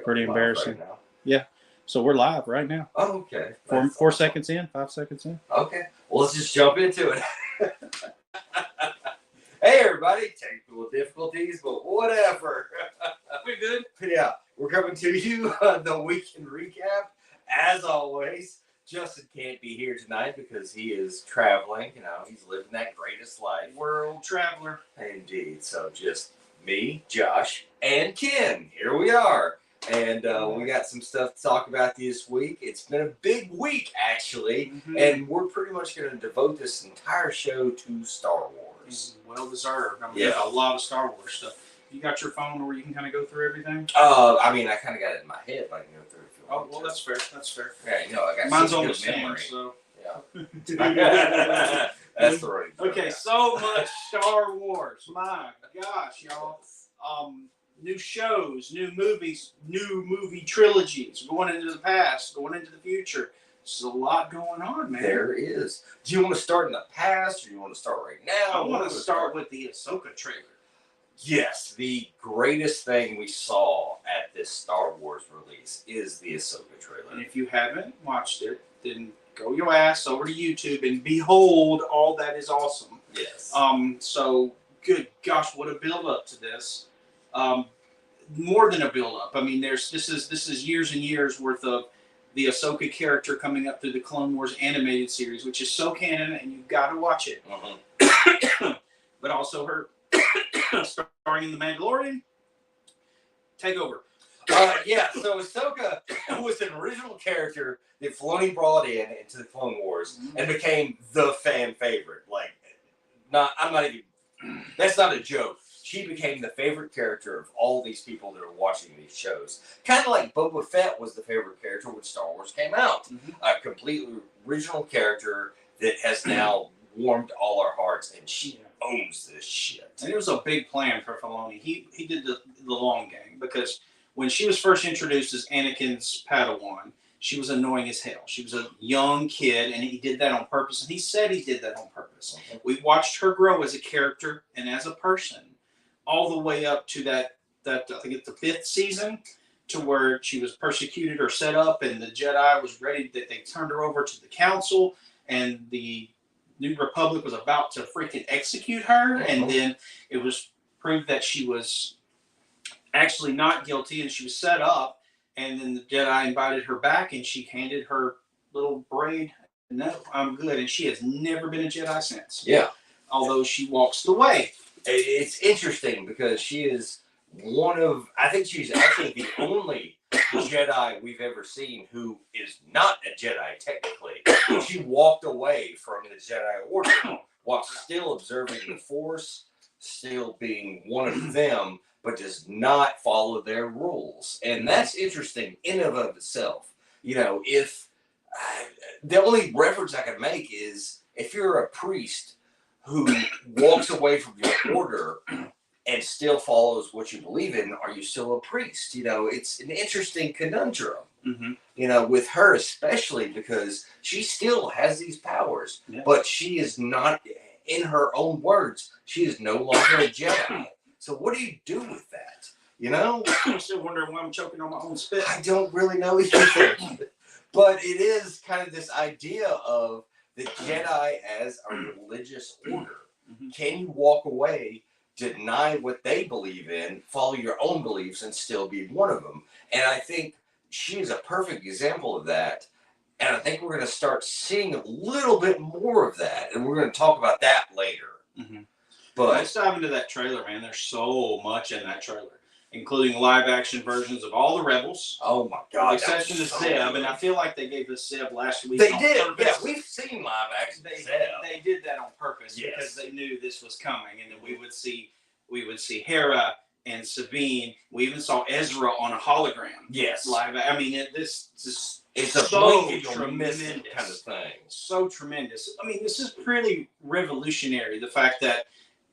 Pretty embarrassing. Right now? Yeah. So we're live right now. Oh, okay. 4 seconds in, 5 seconds in. Okay. Well, let's just jump into it. Hey, everybody. Technical difficulties, but whatever. We're good. Yeah. We're coming to you the weekend recap. As always, Justin can't be here tonight because he is traveling. You know, he's living that greatest life. World traveler. Indeed. So just me, Josh, and Ken. Here we are. And we got some stuff to talk about this week. It's been a big week, actually. Mm-hmm. And we're pretty much going to devote this entire show to Star Wars. Well deserved. I mean, a lot of Star Wars stuff. You got your phone where you can kind of go through everything? I mean, I kind of got it in my head, but I can go through it if you want. Oh, well, that's fair. That's fair. Yeah, you know, I got mine's on the memory. So. Yeah. That's the right. Okay, so much Star Wars. My gosh, y'all. New shows, new movies, new movie trilogies, going into the past, going into the future. There's a lot going on, man. There is. Do you want to start in the past or do you want to start right now? I want to start with the Ahsoka trailer. Yes, the greatest thing we saw at this Star Wars release is the Ahsoka trailer. And if you haven't watched it, then go your ass over to YouTube and behold all that is awesome. Yes. So, good gosh, what a build up to this. More than a build up. I mean, this is years and years worth of the Ahsoka character coming up through the Clone Wars animated series, which is so canon, and you've got to watch it. Uh-huh. But also her starring in The Mandalorian. Take over. Yeah, so Ahsoka was an original character that Filoni brought into the Clone Wars and became the fan favorite. That's not a joke. She became the favorite character of all these people that are watching these shows. Kind of like Boba Fett was the favorite character when Star Wars came out. Mm-hmm. A completely original character that has now warmed all our hearts, and she owns this shit. And it was a big plan for Filoni. He did the long game, because when she was first introduced as Anakin's Padawan, she was annoying as hell. She was a young kid, and he did that on purpose, and he said he did that on purpose. Mm-hmm. We watched her grow as a character and as a person, all the way up to that I think it's the 5th season, to where she was persecuted or set up, and the Jedi was ready, that they turned her over to the Council, and the New Republic was about to freaking execute her, and then it was proved that she was actually not guilty, and she was set up, and then the Jedi invited her back, and she handed her little braid, "No, I'm good," and she has never been a Jedi since. Yeah. Although she walks the way. It's interesting because she is I think she's actually the only Jedi we've ever seen who is not a Jedi, technically. She walked away from the Jedi Order while still observing the Force, still being one of them, but does not follow their rules. And that's interesting in and of itself. You know, if the only reference I can make is if you're a priest who walks away from your order and still follows what you believe in, are you still a priest? You know, it's an interesting conundrum. Mm-hmm. You know, with her especially, because she still has these powers, but she is not, in her own words, she is no longer a Jedi. So what do you do with that? You know? I'm still wondering why I'm choking on my own spit. I don't really know either. But it is kind of this idea of the Jedi as a religious order. Mm-hmm. Can you walk away, deny what they believe in, follow your own beliefs, and still be one of them? And I think she is a perfect example of that. And I think we're going to start seeing a little bit more of that. And we're going to talk about that later. Mm-hmm. But let's dive into that trailer, man. There's so much in that trailer, including live action versions of all the Rebels. Oh my God. With the exception of Zeb, and I feel like they gave us Zeb last week. They did. Purpose. Yeah, we've seen live action Zeb. They did that on purpose because they knew this was coming, and then we would see Hera and Sabine. We even saw Ezra on a hologram. Yes. Live. I mean, it's a so tremendous kind of thing. So tremendous. I mean, this is pretty revolutionary. The fact that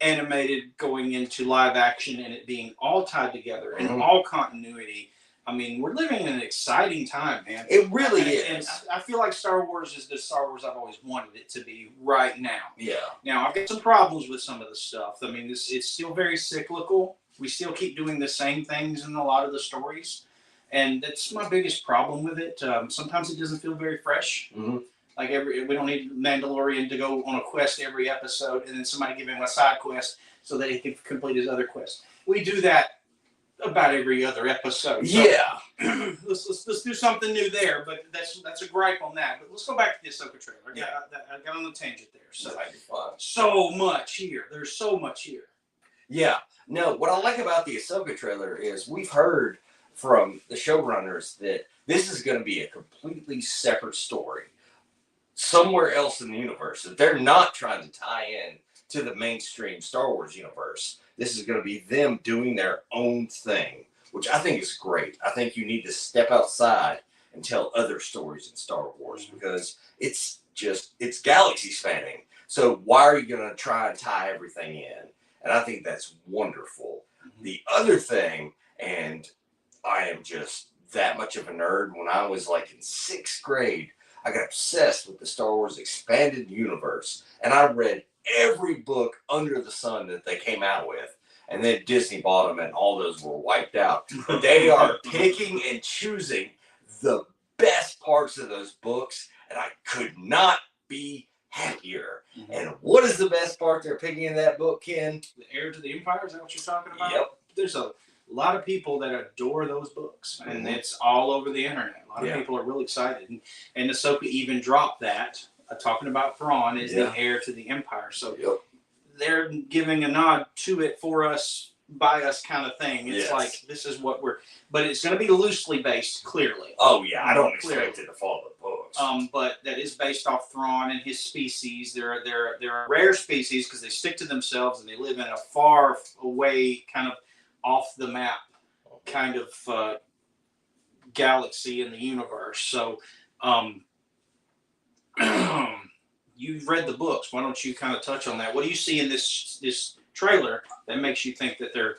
animated going into live action and it being all tied together and all continuity. I mean, we're living in an exciting time, man. It really is. And I feel like Star Wars is the Star Wars I've always wanted it to be right now. Yeah. Now, I've got some problems with some of the stuff. I mean, it's still very cyclical. We still keep doing the same things in a lot of the stories. and that's my biggest problem with it. Sometimes it doesn't feel very fresh. Mm-hmm. Like we don't need Mandalorian to go on a quest every episode, and then somebody give him a side quest so that he can complete his other quest. We do that about every other episode. So Yeah. let's do something new there. But that's a gripe on that. But let's go back to the Ahsoka trailer. I got on the tangent there. So much here. There's so much here. Yeah. No, what I like about the Ahsoka trailer is we've heard from the showrunners that this is going to be a completely separate story somewhere else in the universe. That they're not trying to tie in to the mainstream Star Wars universe. This is going to be them doing their own thing, which I think is great. I think you need to step outside and tell other stories in Star Wars because it's galaxy spanning. So why are you going to try and tie everything in? And I think that's wonderful. Mm-hmm. The other thing, and I am just that much of a nerd, when I was like in 6th grade, I got obsessed with the Star Wars expanded universe. And I read every book under the sun that they came out with. And then Disney bought them and all those were wiped out. They are picking and choosing the best parts of those books. And I could not be happier. Mm-hmm. And what is the best part they're picking in that book, Ken? The Heir to the Empire, is that what you're talking about? Yep. There's a lot of people that adore those books, and it's all over the internet. A lot of people are really excited. And Ahsoka even dropped that, talking about Thrawn is the heir to the Empire. So they're giving a nod to it for us, by us kind of thing. It's like, this is what but it's going to be loosely based, clearly. Oh, yeah. I don't expect it to follow the books. But that is based off Thrawn and his species. They're a rare species because they stick to themselves and they live in a far away, kind of off the map kind of galaxy in the universe. So you've read the books. Why don't you kind of touch on that? What do you see in this trailer that makes you think that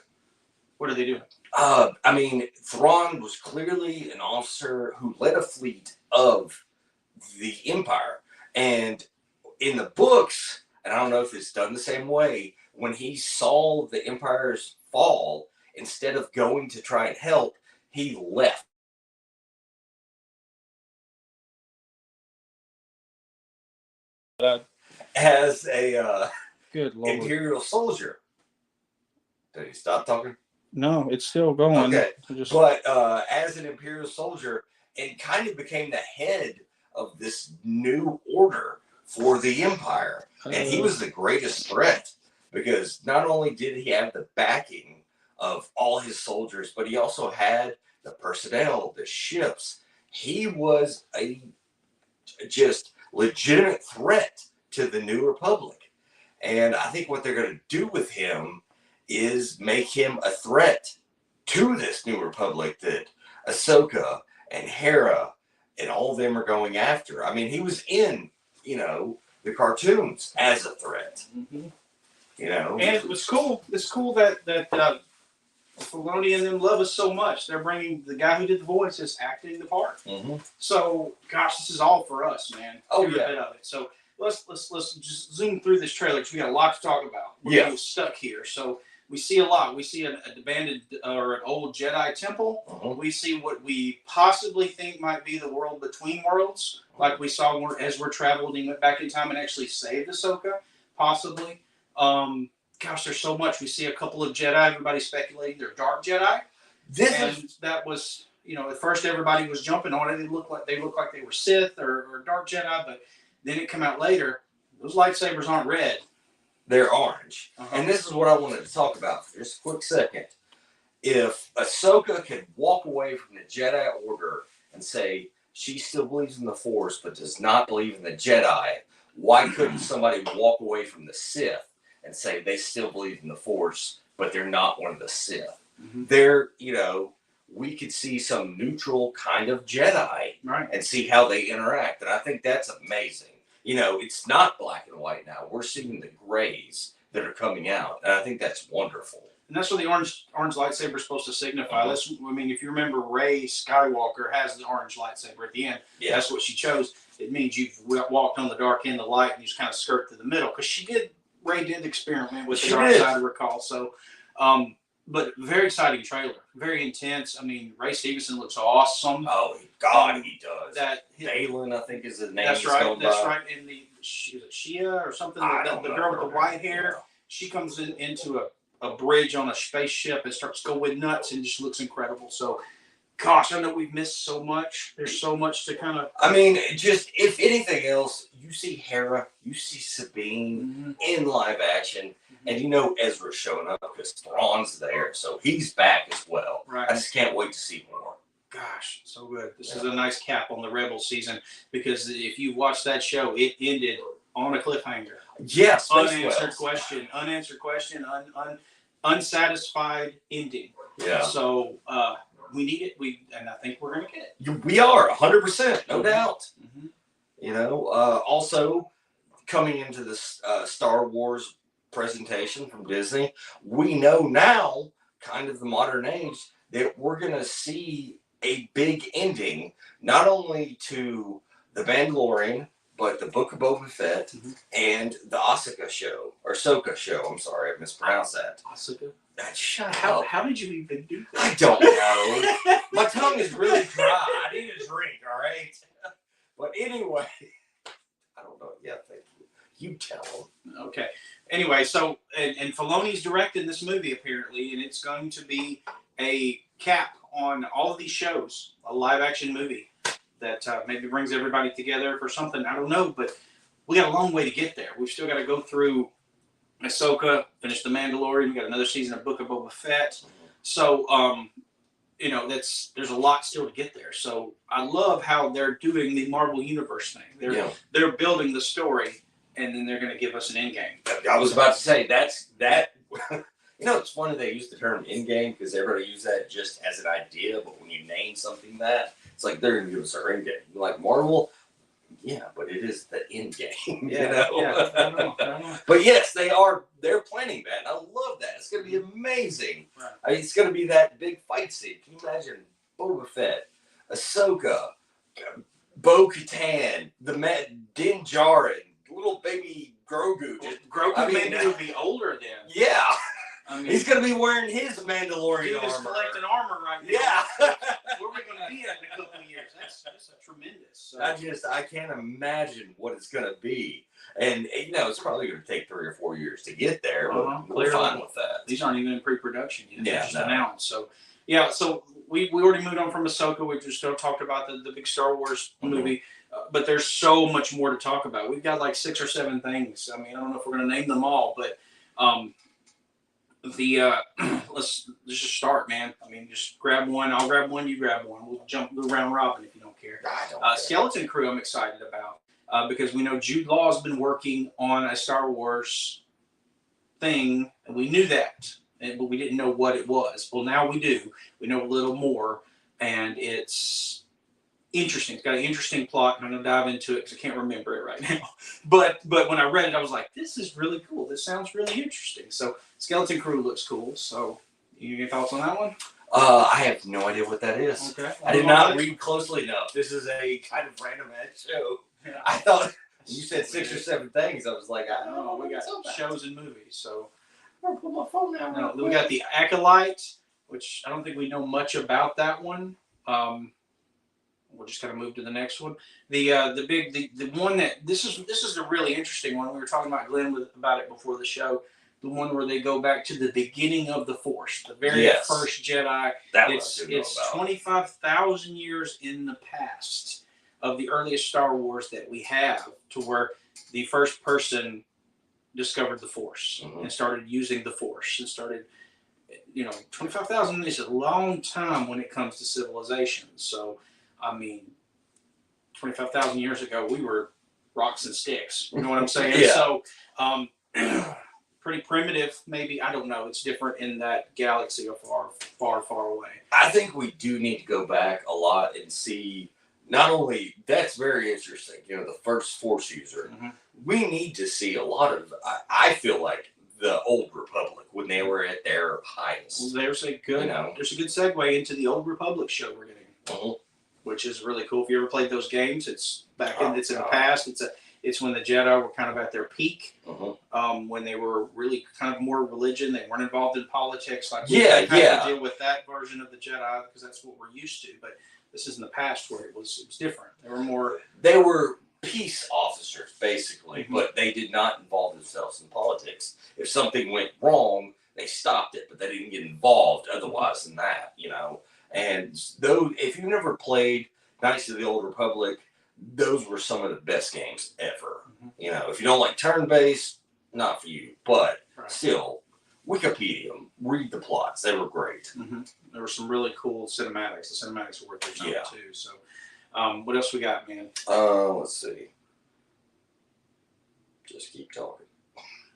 what are they doing? I mean, Thrawn was clearly an officer who led a fleet of the Empire. And in the books, and I don't know if it's done the same way, when he saw the Empire's fall, instead of going to try and help, he left. As a good Lord. Imperial soldier. Did he stop talking? No, it's still going. Okay. But as an Imperial soldier, and kind of became the head of this new order for the Empire. And he was the greatest threat because not only did he have the backing of all his soldiers, but he also had the personnel, the ships. He was a just legitimate threat to the New Republic. And I think what they're going to do with him is make him a threat to this New Republic that Ahsoka and Hera and all of them are going after. I mean, he was in, the cartoons as a threat. Mm-hmm. And it was cool. It's cool that Filoni and them love us so much. They're bringing the guy who did the voice is acting the part. Mm-hmm. So, gosh, this is all for us, man. Every bit of it. So let's just zoom through this trailer because we got a lot to talk about. We're getting stuck here. So we see a lot. We see an abandoned or an old Jedi temple. Uh-huh. We see what we possibly think might be the world between worlds, like we saw as we're traveling went back in time and actually saved Ahsoka, possibly. Gosh, there's so much. We see a couple of Jedi. Everybody's speculating they're dark Jedi. That was, at first everybody was jumping on it. They looked like they were Sith or dark Jedi, but then it came out later. Those lightsabers aren't red. They're orange. Uh-huh. And this is what I wanted to talk about for just a quick second. If Ahsoka could walk away from the Jedi Order and say she still believes in the Force but does not believe in the Jedi, why couldn't somebody walk away from the Sith and say they still believe in the Force but they're not one of the Sith? Mm-hmm. They're, we could see some neutral kind of Jedi and see how they interact. And I think that's amazing. It's not black and white now. We're seeing the grays that are coming out. And I think that's wonderful. And that's what the orange lightsaber is supposed to signify. Uh-huh. If you remember, Rey Skywalker has the orange lightsaber at the end. Yeah. That's what she chose. It means you've walked on the dark end of the light and you just kind of skirt to the middle. Because Rey did experiment with the dark side, I recall. So, but very exciting trailer, very intense. I mean, Ray Stevenson looks awesome. Oh God, he does. That Balin, I think, is his name. That's right. That's right. And is it Shia or something? The girl with the white hair. Yeah. She comes into a bridge on a spaceship and starts going nuts and just looks incredible. So, gosh, I know we've missed so much. There's so much to kind of. I mean, just if anything else, you see Hera, you see Sabine in live action, and you know Ezra's showing up because Thrawn's there, so he's back as well. Right. I just can't wait to see more. Gosh, so good. This is a nice cap on the Rebel season because if you watch that show, it ended on a cliffhanger. Yes, unanswered question, unsatisfied ending. Yeah. So we need it. And I think we're gonna get it. We are 100%, no doubt. Mm-hmm. You know, also coming into this Star Wars presentation from Disney, we know now, kind of the modern age, that we're gonna see a big ending, not only to The Mandalorian, but the Book of Boba Fett and the Ahsoka show, or Ahsoka show. I'm sorry, I mispronounced that. Ahsoka? Shut up. How did you even do that? I don't know. My tongue is really dry. I need a drink, all right? But anyway, I don't know. Yeah, thank you. You tell them. Okay. Anyway, so, and Filoni's directing this movie, apparently, and it's going to be a cap on all of these shows, a live-action movie that maybe brings everybody together for something. I don't know, but we got a long way to get there. We've still got to go through Ahsoka, finish The Mandalorian. We got another season of Book of Boba Fett. So, you know, there's a lot still to get there. So I love how they're doing the Marvel Universe thing. They're building the story, and then they're going to give us an end game. I was about to say that. You know, it's funny they use the term end game because everybody uses that just as an idea, but when you name something that, it's like they're going to give us our end game. Like Marvel, yeah, but it is the end game. Yeah, you know? yeah. I know. But yes, they're planning that. And I love that. It's going to be amazing. Right. I mean, it's going to be that big fight scene. Can you imagine Boba Fett, Ahsoka, Bo-Katan, Din Djarin, little baby Grogu. Grogu maybe would be older then. Yeah. I mean, he's going to be wearing his Mandalorian dude is armor. collecting armor right now. Yeah. Where are we going to be at in a couple of years? That's a tremendous. So. I can't imagine what it's going to be. And, you know, it's probably going to take 3 or 4 years to get there, but we're fine with that. These aren't even in pre-production yet. Yeah, They're just announced. So, yeah, so we already moved on from Ahsoka. We just talked about the big Star Wars movie. But there's so much more to talk about. We've got like 6 or 7 things. I mean, I don't know if we're going to name them all, but let's just start, man. I mean, just grab one. I'll grab one. You grab one. We'll go round robin if you don't care. I don't care. Skeleton Crew, I'm excited about because we know Jude Law has been working on a Star Wars thing, and we knew that, but we didn't know what it was. Well, now we do. We know a little more, and it's interesting. It's got an interesting plot, and I'm going to dive into it because I can't remember it right now. But when I read it, I was like, this is really cool. This sounds really interesting. So Skeleton Crew looks cool. So you any thoughts on that one? I have no idea what that is. Okay. I did not read closely enough. This is a kind of random ass show. Yeah. I thought you said 6 or 7 things. I was like, I don't know. We got shows and movies. So I'm going to put my phone down. we got the Acolyte, which I don't think we know much about that one. We're just gonna move to the next one. The one that this is a really interesting one. We were talking about Glenn about it before the show. The one where they go back to the beginning of the Force, the very first Jedi. It's 25,000 years in the past of the earliest Star Wars that we have, to where the first person discovered the Force and started using the Force and started. 25,000 is a long time when it comes to civilization. So. I mean, 25,000 years ago, we were rocks and sticks. You know what I'm saying? Yeah. So, pretty primitive, maybe. I don't know. It's different in that galaxy far, far, far away. I think we do need to go back a lot and see, not only, that's very interesting, the first Force user. We need to see a lot of, I feel like, the Old Republic when they were at their highest. Well, there's a good segue into the Old Republic show we're getting. Which is really cool. If you ever played those games, it's in the past. It's when the Jedi were kind of at their peak, Mm-hmm. when they were really kind of more religion. They weren't involved in politics. Like Yeah, we have yeah. to deal with that version of the Jedi because that's what we're used to. But this is in the past where it was different. They were more. They were peace officers, basically, Mm-hmm. but they did not involve themselves in politics. If something went wrong, they stopped it, but they didn't get involved otherwise than that, you know. And though, if you've never played Knights of the Old Republic, those were some of the best games ever. Mm-hmm. You know, if you don't like turn-based, not for you, but Right. still, Wikipedia them, read the plots. They were great. Mm-hmm. There were some really cool cinematics. The cinematics were worth their time Yeah. too. So, what else we got, man? Let's see. Just keep talking.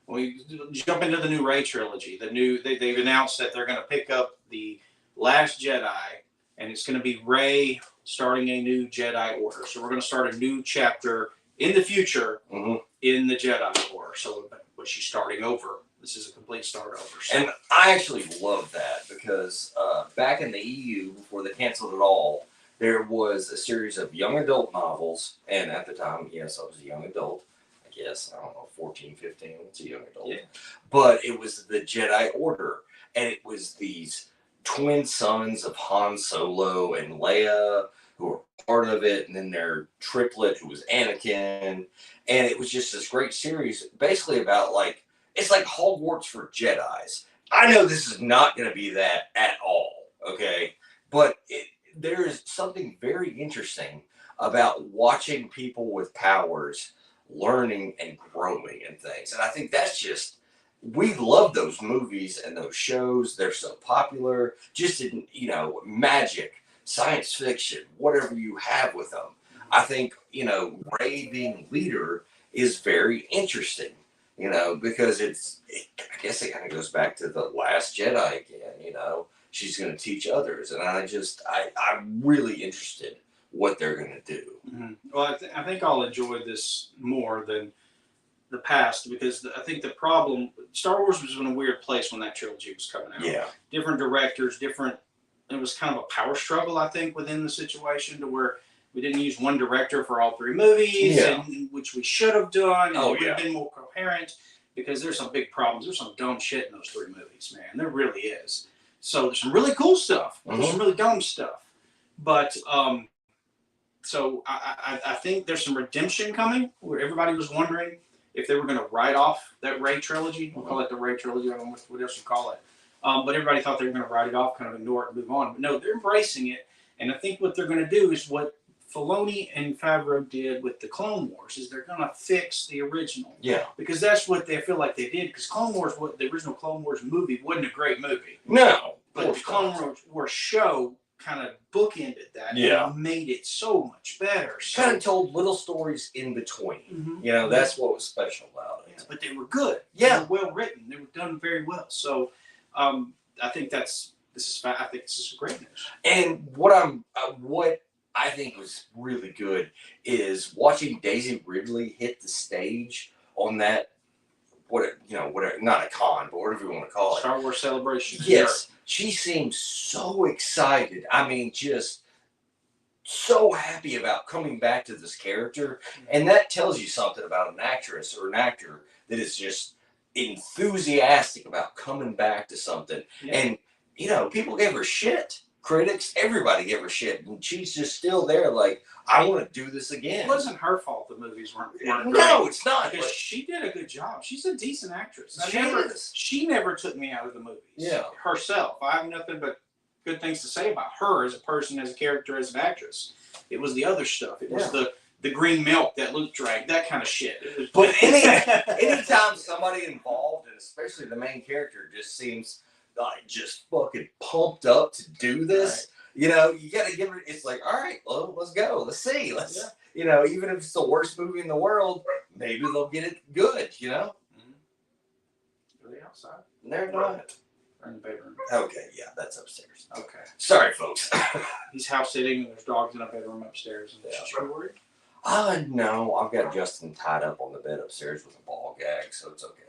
We jump into the new Rey trilogy. They've announced that they're going to pick up the Last Jedi, and it's going to be Rey starting a new Jedi Order. So we're going to start a new chapter in the future in the Jedi Order. So was she starting over? This is a complete start over. So. And I actually love that because back in the EU, before they canceled it all, there was a series of young adult novels. And at the time, yes, I was a young adult. I guess, I don't know, 14, 15, it's a young adult. Yeah. But it was the Jedi Order. And it was these twin sons of Han Solo and Leia who were part of it. And then their triplet who was Anakin. And it was just this great series basically about like, it's like Hogwarts for Jedis. I know this is not going to be that at all, okay? But there is something very interesting about watching people with powers learning and growing and things. And I think that's just, we love those movies and those shows. They're so popular. Just in, you know, magic, science fiction, whatever you have with them. I think, you know, Rey being leader is very interesting. You know, because I guess it kind of goes back to the Last Jedi again, you know, she's going to teach others. And I'm really interested what they're going to do. Mm-hmm. Well, I think I'll enjoy this more than the past because I think the problem, Star Wars was in a weird place when that trilogy was coming out. Yeah. Different directors, it was kind of a power struggle, I think, within the situation to where we didn't use one director for all three movies, which we should have done. It would have been more coherent because there's some big problems. There's some dumb shit in those three movies, man. There really is. So there's some really cool stuff. There's some really dumb stuff. But so I think there's some redemption coming where everybody was wondering if they were going to write off that Rey trilogy. We'll call it the Rey trilogy. I don't know what else you call it. But everybody thought they were going to write it off, kind of ignore it and move on. But no, they're embracing it. And I think what they're going to do is what Filoni and Favreau did with the Clone Wars is they're going to fix the original. Yeah. Because that's what they feel like they did. Because Clone Wars, the original Clone Wars movie, wasn't a great movie. No. But the Clone Wars show kind of bookended that. Yeah. And made it so much better. So, kind of told little stories in between. You know, that's what was special about it. Yeah, but they were good. Yeah. They were well written. They were done very well. So I think this is great news. And what I think was really good is watching Daisy Ridley hit the stage on that, whatever, not a con, but whatever you want to call it. Star Wars Celebration. Yes. She seemed so excited. I mean, just so happy about coming back to this character. And that tells you something about an actress or an actor that is just enthusiastic about coming back to something. Yeah. And, you know, people gave her shit. Critics, everybody gave her shit, and she's just still there. Like, I want to do this again. It wasn't her fault the movies weren't great. No, it's not. Because she did a good job. She's a decent actress. Is. She never took me out of the movies. Yeah, herself. I have nothing but good things to say about her as a person, as a character, as an actress. It was the other stuff. It was the green milk that Luke drank, that kind of shit. But anytime somebody involved, and especially the main character, just seems like just fucking pumped up to do this. Right. You know, you gotta give it. It's like, all right, well, let's go. Let's see. You know, even if it's the worst movie in the world, maybe they'll get it good. You know. Are they outside? They're not. They're in the bedroom. Okay, yeah, that's upstairs. Okay. Sorry, folks. He's house sitting, and there's dogs in a bedroom upstairs. And should you be worried? No, I've got Justin tied up on the bed upstairs with a ball gag, so it's okay.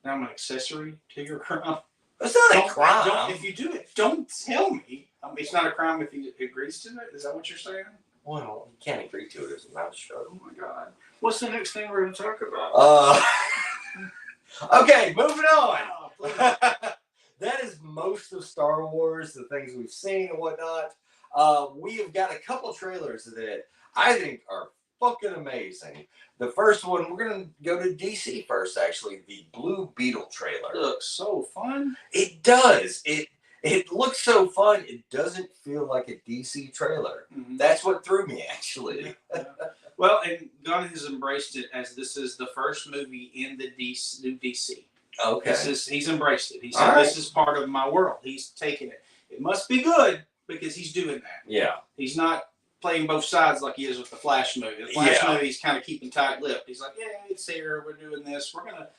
Now I'm an accessory to your crime. It's not a crime. If you do it, don't tell me. It's not a crime if he agrees to it. Is that what you're saying? Well, he can't agree to it. His mouth shut. Oh my God. What's the next thing we're going to talk about? Okay, moving on. Oh, please. That is most of Star Wars, the things we've seen and whatnot. We have got a couple trailers that I think are fucking amazing. The first one, we're going to go to DC first, actually. The Blue Beetle trailer. Looks so fun. It does. It looks so fun. It doesn't feel like a DC trailer. Mm-hmm. That's what threw me, actually. Yeah. Well, and Gunn has embraced it as this is the first movie in the new DC. Okay. He's embraced it. He said, "This is part of my world." He's taken it. It must be good because he's doing that. Yeah. He's not playing both sides like he is with the Flash movie. The Flash movie, he's kind of keeping tight-lipped. He's like, "Yeah, it's here. We're doing this. We're gonna,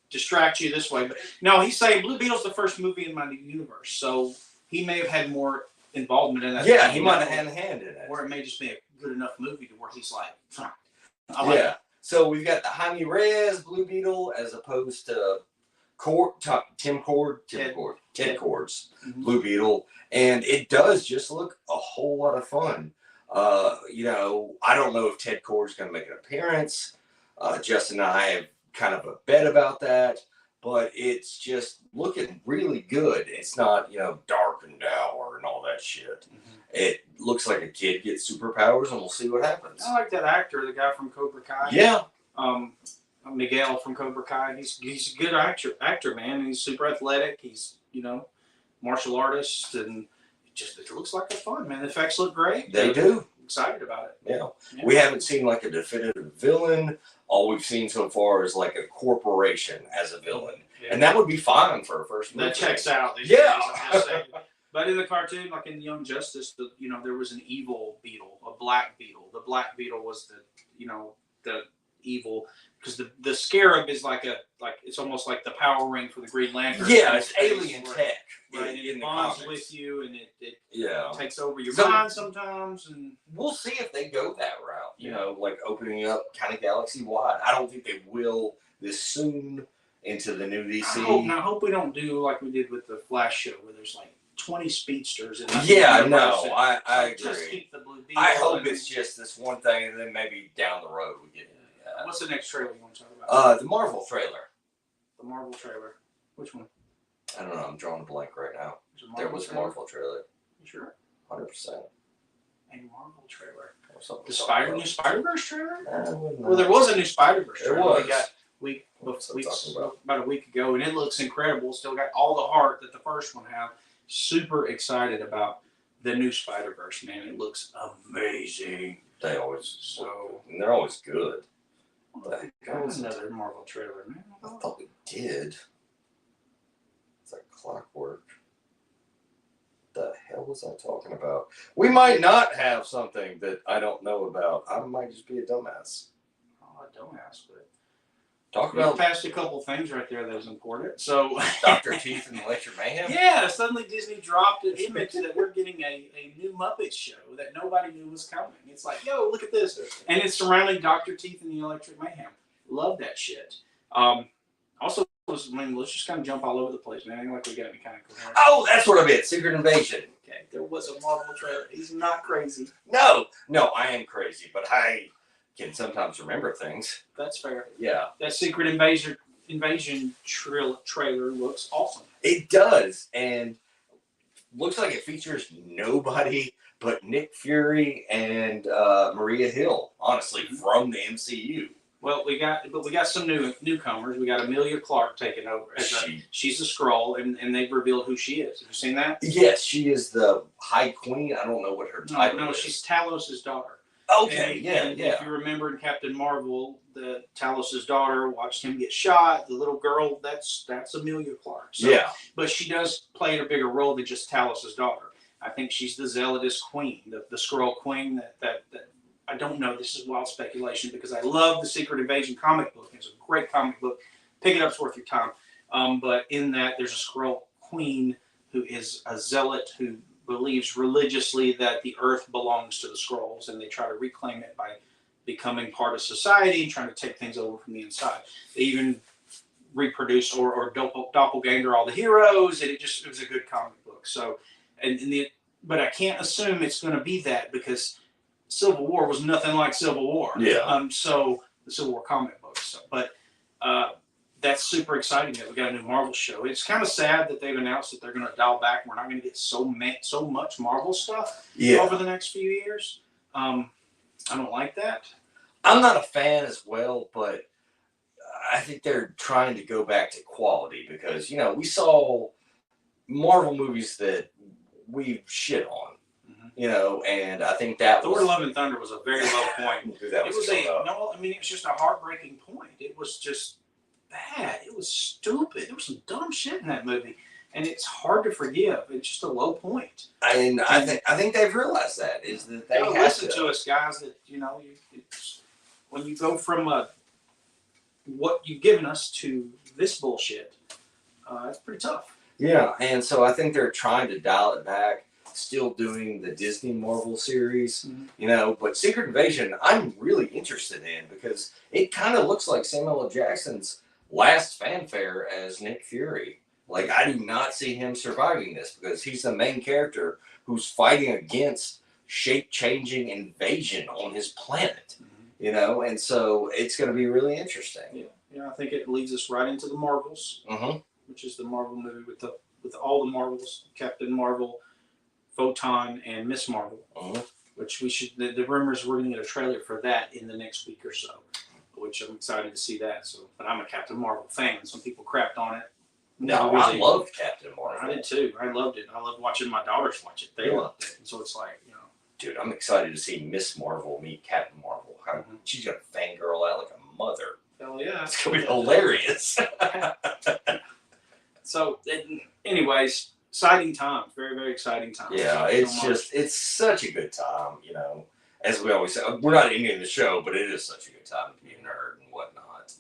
distract you this way." But no, he's saying Blue Beetle's the first movie in my new universe, so he may have had more involvement in that. Yeah, he might have had a hand in it. Or it may just be a good enough movie to where he's like, yeah. So we've got the Jaime Reyes Blue Beetle as opposed to Ted Cord's Blue Beetle, and it does just look a whole lot of fun. I don't know if Ted Cord's going to make an appearance. Justin and I have kind of a bet about that, but it's just looking really good. It's not, dark and dour and all that shit. Mm-hmm. It looks like a kid gets superpowers, and we'll see what happens. I like that actor, the guy from Cobra Kai. Yeah. Miguel from Cobra Kai. He's a good actor, man. He's super athletic. He's, martial artist, and it looks like a fun, man. The effects look great. They do. Excited about it. Yeah. We haven't seen like a definitive villain. All we've seen so far is like a corporation as a villain. Yeah. And that would be fine for a first movie. That checks out. Yeah. But in the cartoon, like in Young Justice, there was an evil beetle, a black beetle. The black beetle was the evil, because the scarab is it's almost like the power ring for the Green Lantern. Yeah, it's alien tech. Right, it bonds with you, and it takes over your mind sometimes. And we'll see if they go that route. Like opening up kind of galaxy wide. I don't think they will this soon into the new DC. I hope we don't do like we did with the Flash show, where there's like 20 speedsters in that. Yeah, no, I agree. Just keep the Blue Beetle. I hope it's just this one thing, and then maybe down the road we get. What's the next trailer you want to talk about? The Marvel trailer. The Marvel trailer. Which one? I don't know. I'm drawing a blank right now. There was a Marvel trailer. You sure? 100%. A Marvel trailer. The new Spider-Verse trailer? Well, there was a new Spider-Verse trailer. We got about a week ago, and it looks incredible. Still got all the heart that the first one had. Super excited about the new Spider-Verse, man. It looks amazing. They're always good. Got another Marvel trailer, man. I thought we did. It's like clockwork. The hell was I talking about? We might not have something that I don't know about. I might just be a dumbass. Oh, a dumbass, but talk about past a couple things right there that was important. So Dr. Teeth and Electric Mayhem. Yeah, suddenly Disney dropped an image that we're getting a new Muppet show that nobody knew was coming. It's like, yo, look at this, and it's surrounding Dr. Teeth and the Electric Mayhem. Love that shit. Also, let's just kind of jump all over the place, man. I think like we got to be kind of coherent. Oh, that's what I meant. Secret Invasion. Okay, there was a Marvel trailer. He's not crazy. No, I am crazy, but I can sometimes remember things. That's fair. Yeah. That Secret Invasion trailer looks awesome. It does, and looks like it features nobody but Nick Fury and Maria Hill, honestly, from the MCU. Well, we got some newcomers. We got Emilia Clarke taking over. She's a Skrull, and they've revealed who she is. Have you seen that? Yes, she is the High Queen. I don't know what her title is. No, she's Talos' daughter. Okay, yeah. If you remember in Captain Marvel, Talos' daughter watched him get shot. The little girl, that's Emilia Clarke. So, yeah. But she does play a bigger role than just Talos' daughter. I think she's the Zealotist Queen, the Skrull Queen that I don't know. This is wild speculation because I love the Secret Invasion comic book. It's a great comic book. Pick it up; it's worth your time. But in that, there's a Skrull Queen who is a zealot who believes religiously that the Earth belongs to the Skrulls, and they try to reclaim it by becoming part of society and trying to take things over from the inside. They even reproduce or doppelganger all the heroes, and it was a good comic book. So, but I can't assume it's going to be that because Civil War was nothing like Civil War. Yeah. So the Civil War comic books. So, but that's super exciting that we got a new Marvel show. It's kind of sad that they've announced that they're going to dial back. We're not going to get so much Marvel stuff over the next few years. I don't like that. I'm not a fan as well, but I think they're trying to go back to quality because, you know, we saw Marvel movies that we shit on, you know, and I think that Thor: Love and Thunder was a very low point. That was I mean, it was just a heartbreaking point. It was just bad. It was stupid. There was some dumb shit in that movie, and it's hard to forgive. It's just a low point. And I think they've realized that is that they have listen to us, guys. That you know, when you go from what you've given us to this bullshit, it's pretty tough. Yeah, and so I think they're trying to dial it back. Still doing the Disney Marvel series, you know, but Secret Invasion I'm really interested in because it kind of looks like Samuel L. Jackson's last fanfare as Nick Fury. Like, I do not see him surviving this because he's the main character who's fighting against shape-changing invasion on his planet, you know, and so it's going to be really interesting. Yeah, I think it leads us right into the Marvels, which is the Marvel movie with all the Marvels, Captain Marvel, Photon, and Miss Marvel, which we should. The rumors we're going to get a trailer for that in the next week or so, which I'm excited to see that. So, but I'm a Captain Marvel fan. Some people crapped on it. No, I loved Captain Marvel. I did too. I loved it. I loved watching my daughters watch it. They loved it. And so it's like, you know. Dude, I'm excited to see Miss Marvel meet Captain Marvel. She's going to fangirl out like a mother. Hell yeah. It's going to be hilarious. So, anyways, exciting times. Very, very exciting times. Yeah, it's such a good time, you know. As we always say, we're not ending the show, but it is such a good time to be a nerd and whatnot.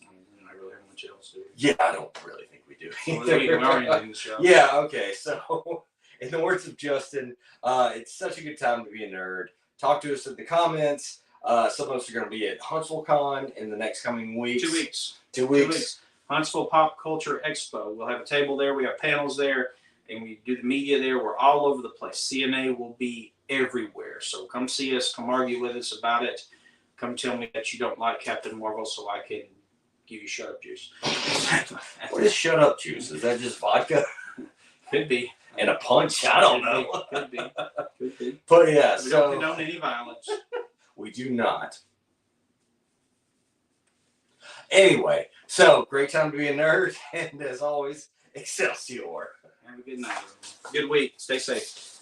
I really have much else to do. Yeah, I don't really think we do. We already ending the show. Yeah, okay. So, in the words of Justin, it's such a good time to be a nerd. Talk to us in the comments. Some of us are going to be at HuntsvilleCon in the next coming weeks. 2 weeks. 2 weeks. Huntsville Pop Culture Expo. We'll have a table there. We have panels there. And we do the media there. We're all over the place. CNA will be everywhere. So come see us. Come argue with us about it. Come tell me that you don't like Captain Marvel so I can give you shut up juice. What is shut up juice? Is that just vodka? Could be. And a punch? I don't know. Could be. But yeah, we don't condone any violence. We do not. Anyway, so great time to be a nerd. And as always, Excelsior. Have a good night. Good week. Stay safe.